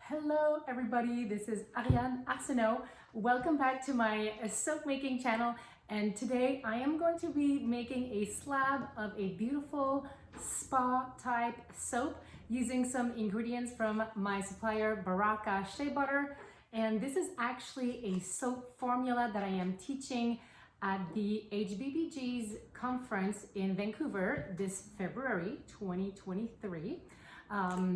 Hello everybody, this is Ariane Arsenault. Welcome back to my soap making channel, and today I am going to be making a slab of a beautiful spa type soap using some ingredients from my supplier Baraka Shea Butter. And this is actually a soap formula that I am teaching at the HBBG's conference in Vancouver this February 2023.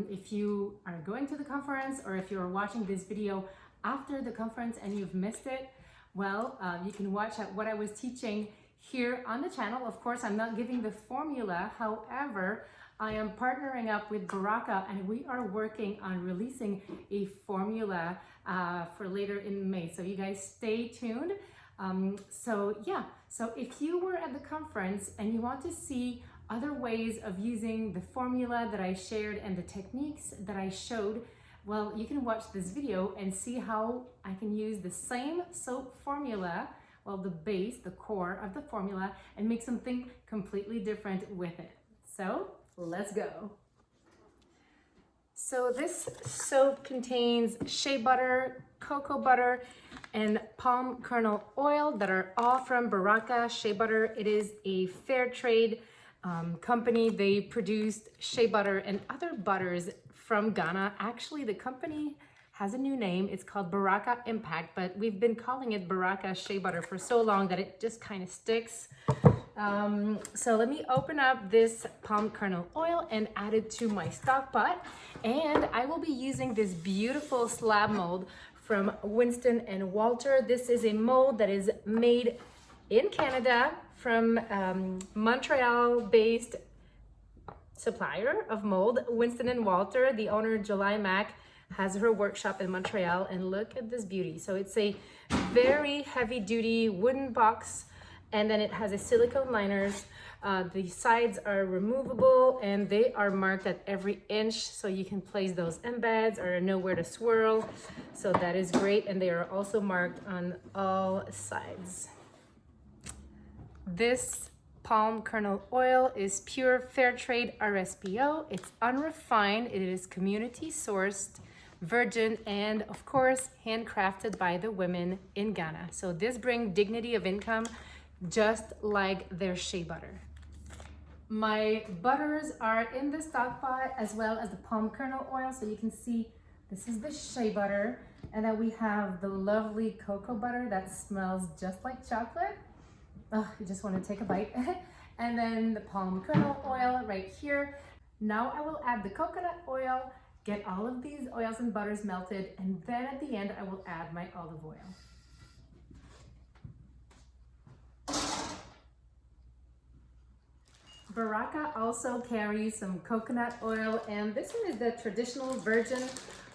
If you are going to the conference, or if you're watching this video after the conference and you've missed it, well, you can watch at what I was teaching here on the channel. Of course, I'm not giving the formula. However, I am partnering up with Baraka and we are working on releasing a formula for later in May. So you guys stay tuned. So if you were at the conference and you want to see other ways of using the formula that I shared and the techniques that I showed, well, you can watch this video and see how I can use the same soap formula, well, the base, the core of the formula, and make something completely different with it. So let's go. So this soap contains shea butter, cocoa butter, and palm kernel oil that are all from Baraka Shea Butter. It is a fair trade company. They produced shea butter and other butters from Ghana. Actually, the company has a new name. It's called Baraka Impact, but we've been calling it Baraka Shea Butter for so long that it just kind of sticks. So let me open up this palm kernel oil and add it to my stock pot. And I will be using this beautiful slab mold from Winston and Walter. This is a mold that is made in Canada from Montreal-based supplier of mold, Winston and Walter. The owner, July Mack, has her workshop in Montreal, and look at this beauty. So it's a very heavy-duty wooden box, and then it has a silicone liners. The sides are removable and they are marked at every inch, so you can place those embeds or know where to swirl. So that is great, and they are also marked on all sides. This palm kernel oil is pure fair trade RSPO. It's unrefined, it is community sourced, virgin, and of course handcrafted by the women in Ghana. So this brings dignity of income just like their shea butter. My butters are in the stock pot as well as the palm kernel oil. So you can see this is the shea butter, and then we have the lovely cocoa butter that smells just like chocolate. Oh, you just want to take a bite. And then the palm kernel oil right here. Now I will add the coconut oil, get all of these oils and butters melted, and then at the end I will add my olive oil. Baraka also carries some coconut oil, and this one is the traditional virgin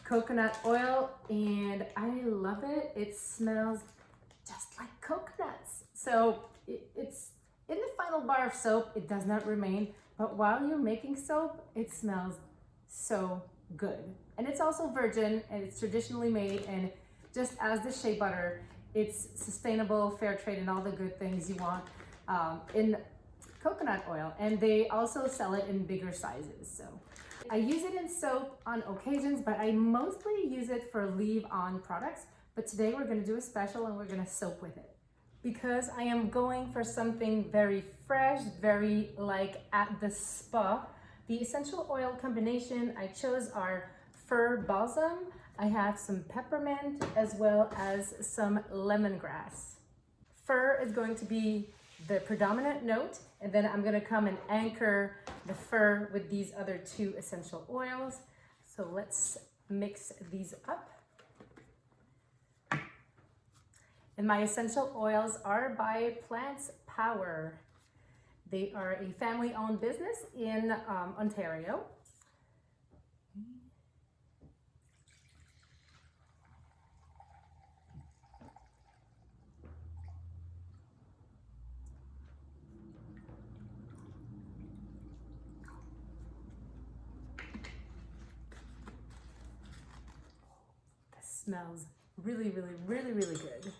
coconut oil, and I love it. It smells just like coconuts. So it's in the final bar of soap, it does not remain, but while you're making soap, it smells so good. And it's also virgin, and it's traditionally made, and just as the shea butter, it's sustainable, fair trade, and all the good things you want in coconut oil. And they also sell it in bigger sizes. So I use it in soap on occasions, but I mostly use it for leave-on products. But today we're going to do a special and we're going to soap with it, because I am going for something very fresh, very like at the spa. The essential oil combination I chose are fir balsam. I have some peppermint as well as some lemongrass. Fir is going to be the predominant note, and then I'm going to come and anchor the fir with these other two essential oils. So let's mix these up. And my essential oils are by Plants Power. They are a family-owned business in Ontario. This smells really, really, really, really good.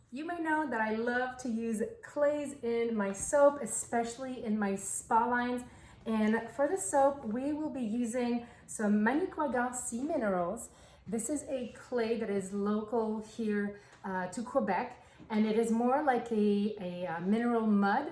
You may know that I love to use clays in my soap, especially in my spa lines. And for the soap, we will be using some Manicouagan sea minerals. This is a clay that is local here to Quebec, and it is more like a mineral mud.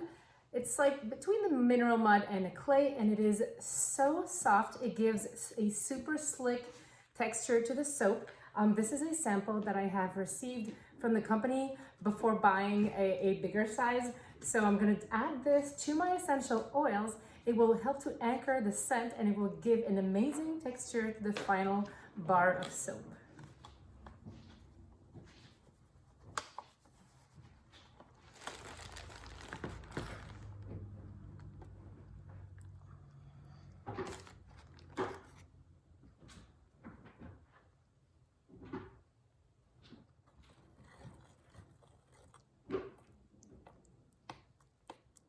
It's like between the mineral mud and a clay, and it is so soft. It gives a super slick texture to the soap. This is a sample that I have received from the company before buying a bigger size. So I'm going to add this to my essential oils. It will help to anchor the scent, and it will give an amazing texture to the final bar of soap.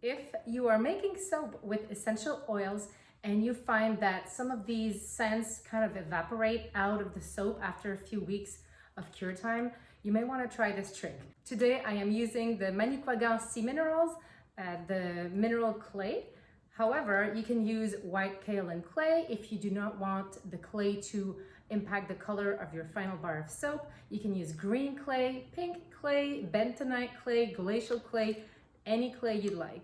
If you are making soap with essential oils and you find that some of these scents kind of evaporate out of the soap after a few weeks of cure time, you may want to try this trick. Today I am using the Manicouagan sea minerals, the mineral clay. However, you can use white kaolin clay if you do not want the clay to impact the color of your final bar of soap. You can use green clay, pink clay, bentonite clay, glacial clay, any clay you'd like.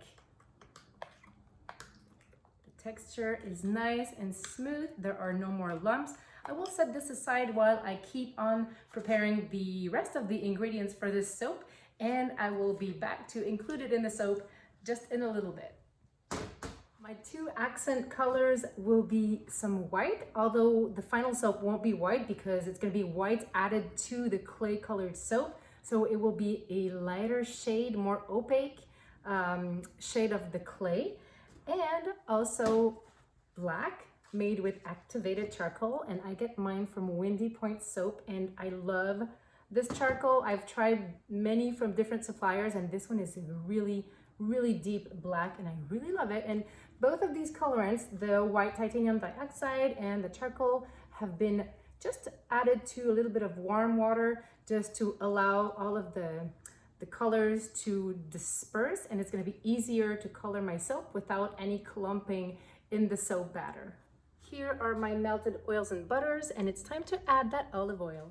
The texture is nice and smooth. There are no more lumps. I will set this aside while I keep on preparing the rest of the ingredients for this soap, and I will be back to include it in the soap just in a little bit. My two accent colors will be some white, although the final soap won't be white because it's going to be white added to the clay colored soap. So it will be a lighter shade, more opaque shade of the clay, and also black made with activated charcoal. And I get mine from Windy Point Soap, and I love this charcoal. I've tried many from different suppliers, and this one is really deep black, and I really love it. And both of these colorants, the white titanium dioxide and the charcoal, have been just added to a little bit of warm water just to allow all of the colors to disperse, and it's going to be easier to color my soap without any clumping in the soap batter. Here are my melted oils and butters, and it's time to add that olive oil.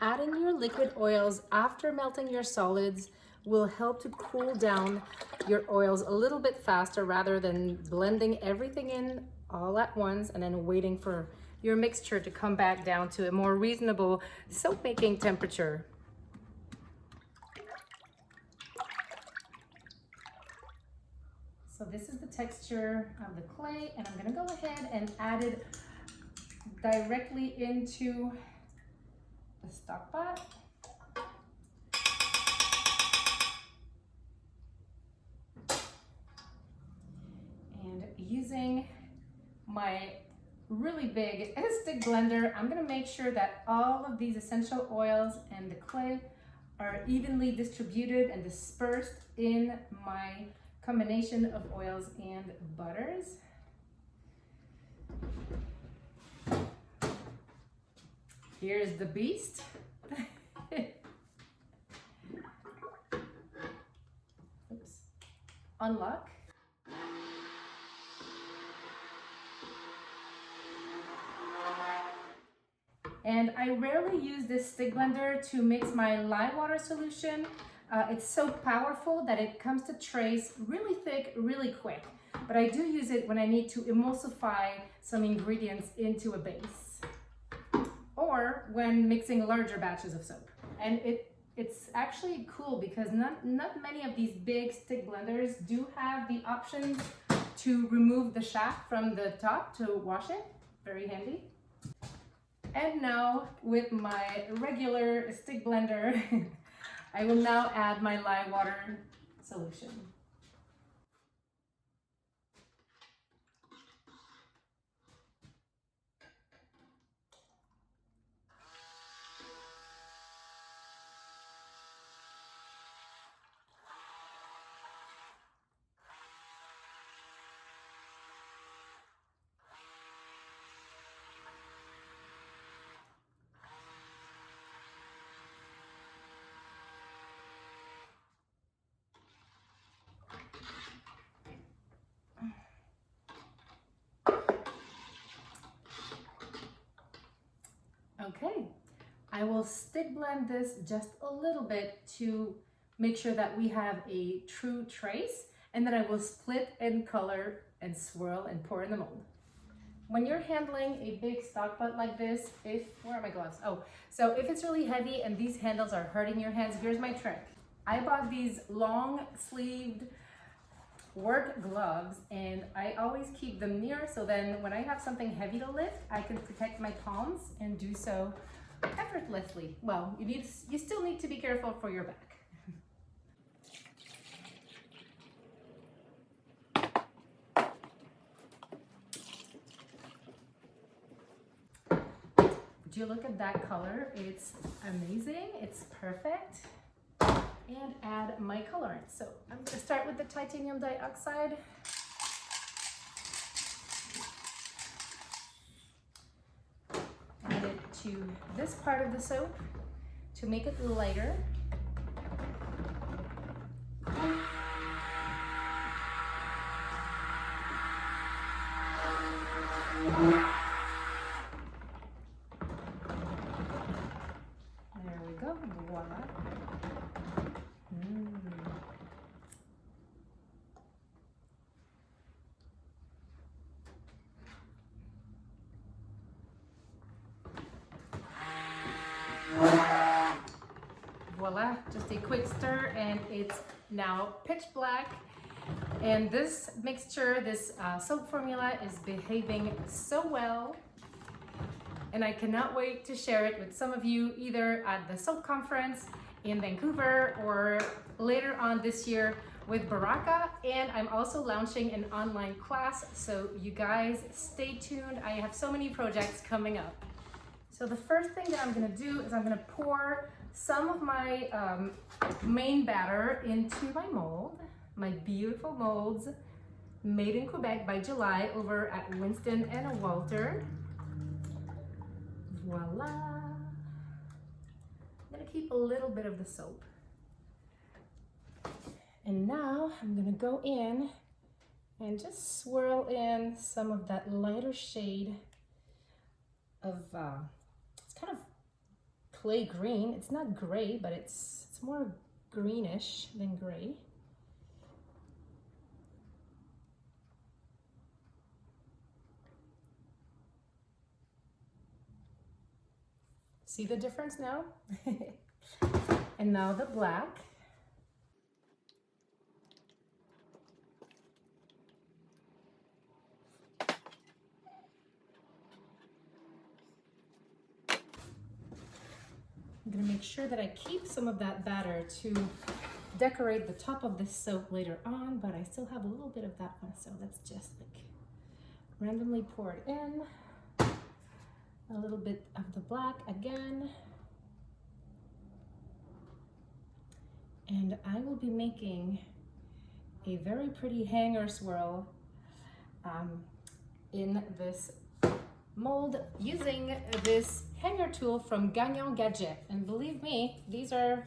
Adding your liquid oils after melting your solids will help to cool down your oils a little bit faster rather than blending everything in all at once and then waiting for your mixture to come back down to a more reasonable soap making temperature. So this is the texture of the clay, and I'm going to go ahead and add it directly into the stock pot. And using my really big stick blender, I'm going to make sure that all of these essential oils and the clay are evenly distributed and dispersed in my combination of oils and butters. Here's the beast. Oops. Unlock. And I rarely use this stick blender to mix my lye water solution. It's so powerful that it comes to trace really thick, really quick. But I do use it when I need to emulsify some ingredients into a base, or when mixing larger batches of soap. And it's actually cool because not many of these big stick blenders do have the option to remove the shaft from the top to wash it. Very handy. And now with my regular stick blender, I will now add my lye water solution. Okay, I will stick blend this just a little bit to make sure that we have a true trace, and then I will split and color and swirl and pour in the mold. When you're handling a big stock pot like this, where are my gloves? Oh, so if it's really heavy and these handles are hurting your hands, here's my trick. I bought these long sleeved work gloves and I always keep them near, so then when I have something heavy to lift, I can protect my palms and do so effortlessly. Well, you still need to be careful for your back. Would you look at that color? It's amazing, it's perfect. And add my colorant. So I'm gonna start with the titanium dioxide. Add it to this part of the soap to make it lighter. There we go, voila. Voila, just a quick stir and it's now pitch black. And this mixture, this soap formula is behaving so well. And I cannot wait to share it with some of you either at the soap conference in Vancouver or later on this year with Baraka. And I'm also launching an online class, so you guys stay tuned. I have so many projects coming up. So the first thing that I'm gonna do is I'm gonna pour some of my main batter into my mold, my beautiful molds made in Quebec by July over at Winston and Walter. Voila. I'm gonna keep a little bit of the soap. And now I'm gonna go in and just swirl in some of that lighter shade of, it's kind of clay green. It's not gray, but it's more greenish than gray. See the difference now? And now the black. I'm gonna make sure that I keep some of that batter to decorate the top of this soap later on, but I still have a little bit of that one, so let's just like randomly pour it in. A little bit of the black again. And I will be making a very pretty hanger swirl in this mold using this hanger tool from Gagnon Gadget. And believe me, these are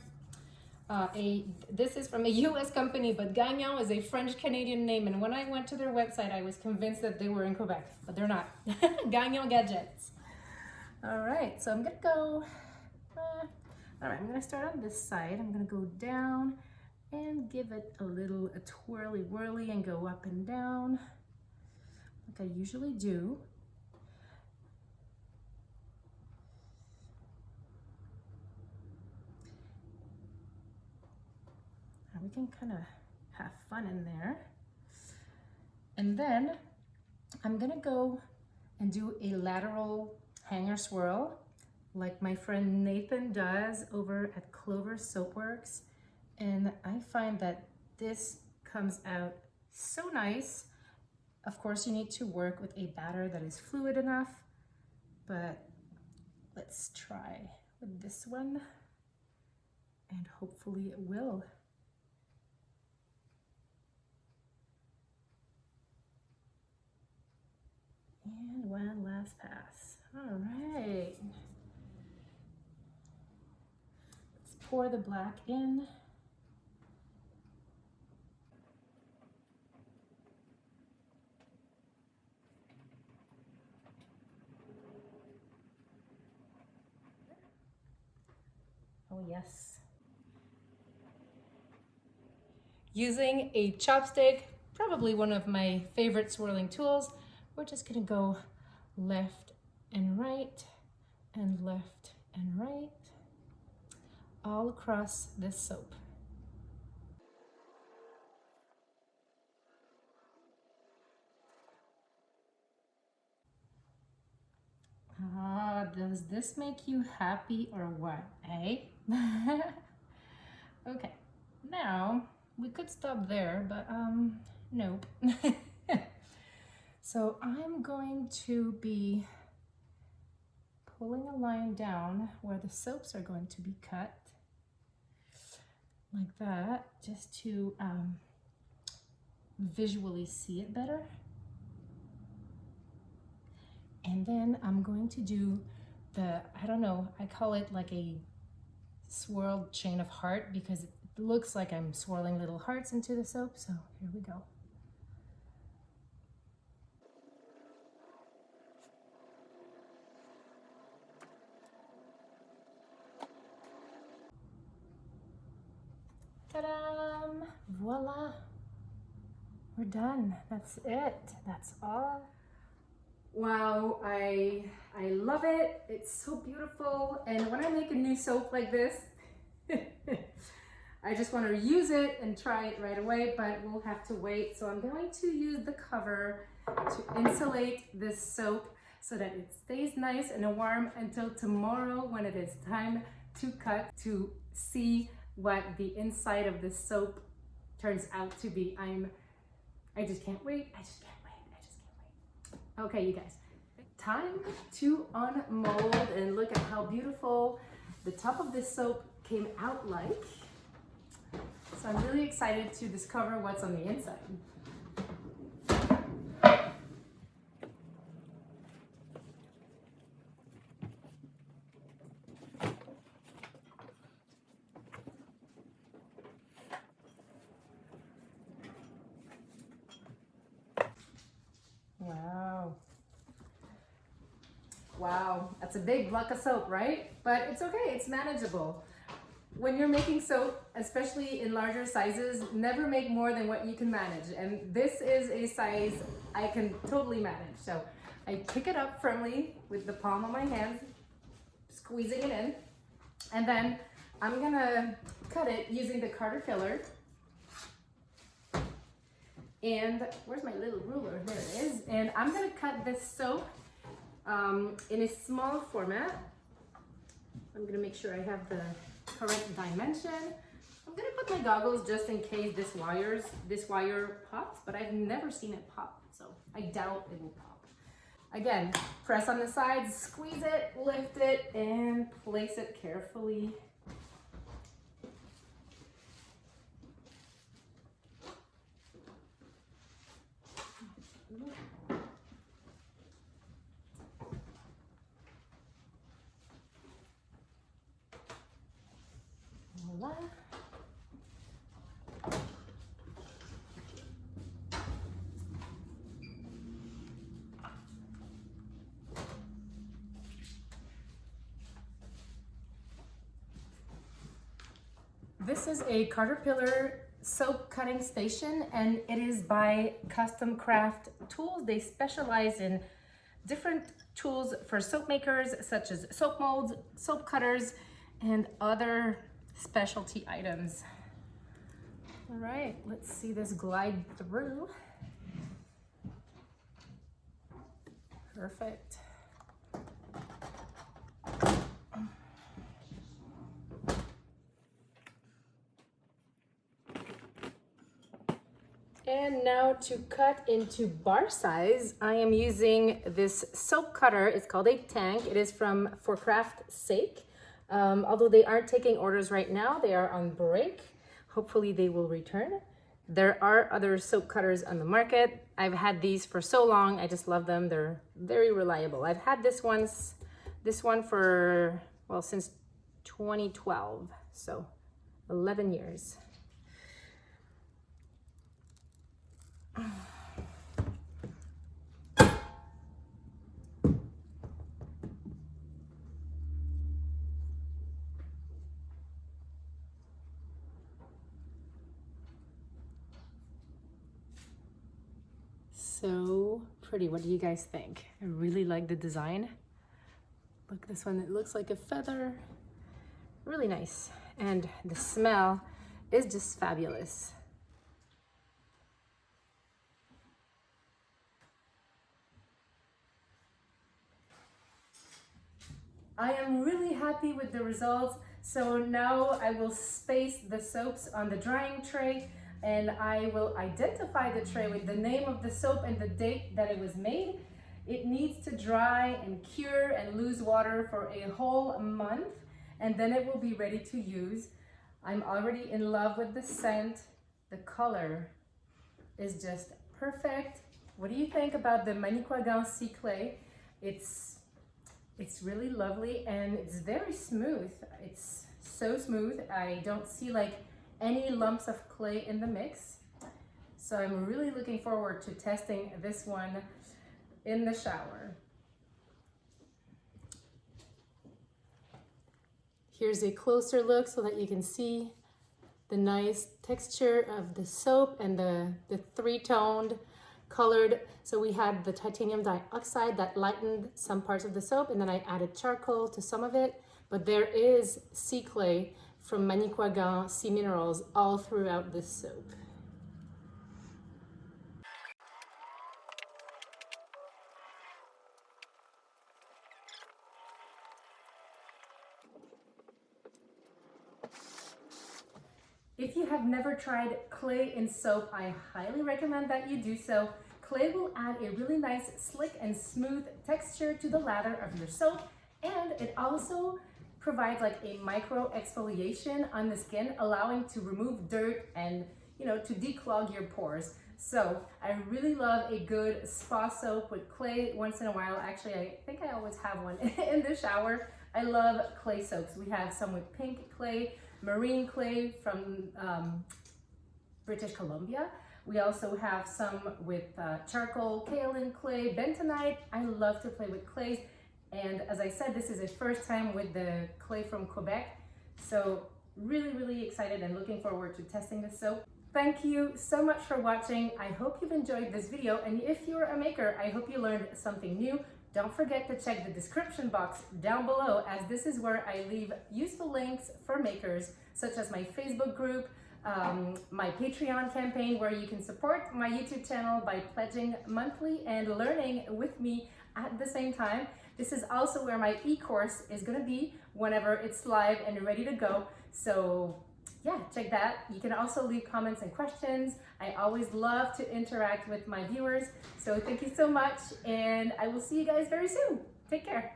this is from a US company, but Gagnon is a French-Canadian name. And when I went to their website, I was convinced that they were in Quebec, but they're not. Gagnon Gadgets. All right, so I'm gonna go, all right, I'm gonna start on this side. I'm gonna go down and give it a little twirly whirly and go up and down like I usually do. We can kind of have fun in there. And then I'm gonna go and do a lateral hanger swirl like my friend Nathan does over at Clover Soapworks. And I find that this comes out so nice. Of course, you need to work with a batter that is fluid enough, but let's try with this one and hopefully it will. And one last pass. All right. Let's pour the black in. yes. Using a chopstick, probably one of my favorite swirling tools, we're just gonna go left and right and left and right all across this soap. Does this make you happy or what, eh? Okay, now we could stop there, but nope. So I'm going to be pulling a line down where the soaps are going to be cut, like that, just to visually see it better. And then I'm going to do the, I don't know, I call it like a swirled chain of heart because it looks like I'm swirling little hearts into the soap. So here we go. Ta-da! Voila! We're done. That's it. That's all. Wow, I love it. It's so beautiful. And when I make a new soap like this, I just want to use it and try it right away, but we'll have to wait. So I'm going to use the cover to insulate this soap so that it stays nice and warm until tomorrow when it is time to cut, to see what the inside of this soap turns out to be. I just can't wait. I just can't wait. Okay, you guys, time to unmold and look at how beautiful the top of this soap came out like. So I'm really excited to discover what's on the inside. Wow. Wow, that's a big block of soap, right? But it's okay, it's manageable. When you're making soap, especially in larger sizes, never make more than what you can manage. And this is a size I can totally manage. So I pick it up firmly with the palm of my hand, squeezing it in. And then I'm gonna cut it using the caterpillar. And where's my little ruler? There it is. And I'm gonna cut this soap in a small format. I'm gonna make sure I have the correct dimension. I'm gonna put my goggles just in case this wire pops, but I've never seen it pop, so I doubt it will pop. Again, press on the sides, squeeze it, lift it, and place it carefully. Voila. This is a Caterpillar soap cutting station, and it is by Custom Craft Tools. They specialize in different tools for soap makers, such as soap molds, soap cutters, and other specialty items. All right, let's see this glide through. Perfect. And now to cut into bar size, I am using this soap cutter. It's called a tank. It is from For Craft's Sake. Although they aren't taking orders right now, they are on break. Hopefully they will return. There are other soap cutters on the market. I've had these for so long. I just love them. They're very reliable. I've had this one for, well, since 2012. So 11 years. so pretty. What do you guys think? I really like the design. Look, this one, it looks like a feather. Really nice. And the smell is just fabulous. I am really happy with the results. So now I will space the soaps on the drying tray, and I will identify the tray with the name of the soap and the date that it was made. It needs to dry and cure and lose water for a whole month, and then it will be ready to use. I'm already in love with the scent. The color is just perfect. What do you think about the Manicouagan sea clay? It's really lovely and it's very smooth. It's so smooth. I don't see like any lumps of clay in the mix. So I'm really looking forward to testing this one in the shower. Here's a closer look so that you can see the nice texture of the soap and the three-toned colored. So we had the titanium dioxide that lightened some parts of the soap, and then I added charcoal to some of it. But there is sea clay from Manicouagan sea minerals all throughout this soap. If you have never tried clay in soap, I highly recommend that you do so. Clay will add a really nice, slick and smooth texture to the lather of your soap, and it also provides like a micro exfoliation on the skin, allowing to remove dirt and, you know, to declog your pores. So I really love a good spa soap with clay once in a while. Actually, I think I always have one in the shower. I love clay soaps. We have some with pink clay, marine clay from British Columbia. We also have some with charcoal, kaolin clay, bentonite. I love to play with clays. And as I said, this is a first time with the clay from Quebec. So really excited and looking forward to testing this soap. Thank you so much for watching. I hope you've enjoyed this video. And if you're a maker, I hope you learned something new. Don't forget to check the description box down below, as this is where I leave useful links for makers, such as my Facebook group, my Patreon campaign where you can support my YouTube channel by pledging monthly and learning with me at the same time. This is also where my e-course is going to be whenever it's live and ready to go. So yeah, check that. You can also leave comments and questions. I always love to interact with my viewers. So thank you so much, and I will see you guys very soon. Take care.